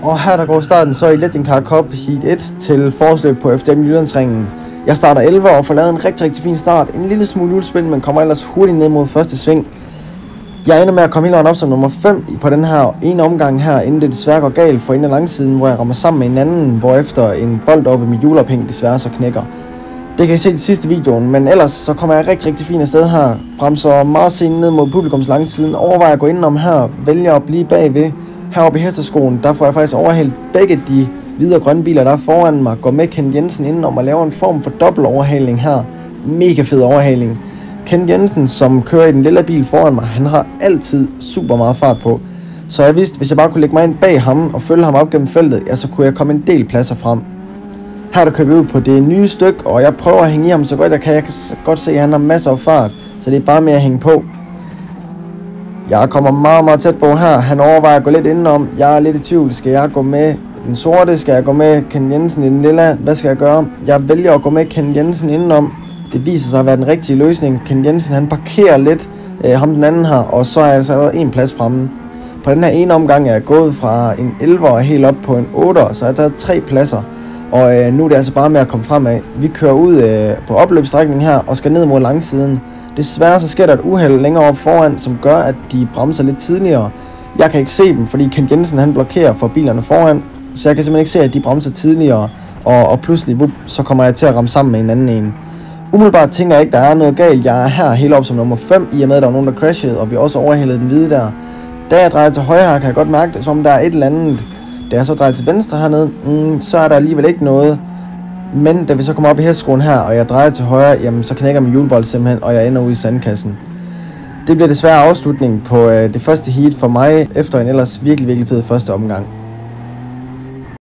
Og her der går starten så i Legend Car Cup Heat 1 til forårsløb på FDM Jyllandsringen. Jeg starter 11 og får lavet en rigtig fin start. En lille smule udspil, men kommer ellers hurtigt ned mod første sving. Jeg ender med at komme hele vejen op som nummer 5 på den her ene omgang her, inden det desværre går galt for enden af langsiden, hvor jeg rammer sammen med en anden, hvorefter en bold oppe i mit hjulophæng desværre så knækker. Det kan I se i sidste videoen, men ellers så kommer jeg rigtig fint afsted her. Bremser meget sent ned mod publikums langsiden, overvejer at gå indenom her, vælger at blive bagved. Heroppe i hesteskoen, der får jeg faktisk overhældt begge de hvide og grønne biler, der er foran mig. Går med Kent Jensen indenom og laver en form for dobbelt overhaling her. Mega fed overhaling. Kent Jensen, som kører i den lille bil foran mig, han har altid super meget fart på. Så jeg vidste, hvis jeg bare kunne lægge mig ind bag ham og følge ham op gennem feltet, ja, så kunne jeg komme en del pladser frem. Her der kører vi ud på det nye stykke, og jeg prøver at hænge i ham så godt jeg kan. Jeg kan godt se, at han har masser af fart, så det er bare med at hænge på. Jeg kommer meget tæt på her. Han overvejer at gå lidt indenom. Jeg er lidt i tvivl. Skal jeg gå med den sorte? Skal jeg gå med Kent Jensen i den lilla? Hvad skal jeg gøre? Jeg vælger at gå med Kent Jensen indenom. Det viser sig at være den rigtige løsning. Kent Jensen han parkerer lidt ham den anden her, og så er jeg altså allerede en plads fremme. På den her ene omgang er jeg gået fra en 11'er helt op på en 8'er, så jeg har taget 3 pladser. Og nu er det altså bare med at komme fremad. Vi kører ud på opløbsstrækningen her og skal ned mod langsiden. Desværre så sker der et uheld længere op foran, som gør at de bremser lidt tidligere. Jeg kan ikke se dem, fordi Kent Jensen han blokerer for bilerne foran, så jeg kan simpelthen ikke se at de bremser tidligere. Og pludselig så kommer jeg til at ramme sammen med en anden en. Umiddelbart tænker jeg ikke, der er noget galt. Jeg er her helt op som nummer 5, i og med at der var nogen, der crashede, og vi også overhældede den hvide der. Da jeg drejer til højre her, kan jeg godt mærke det, som der er et eller andet. Da jeg så drejer til venstre hernede, så er der alligevel ikke noget. Men da vi så kommer op i hesteskoen her, og jeg drejer til højre, jamen så knækker min hjulbold simpelthen, og jeg ender ude i sandkassen. Det bliver desværre afslutningen på det første heat for mig, efter en ellers virkelig fed første omgang.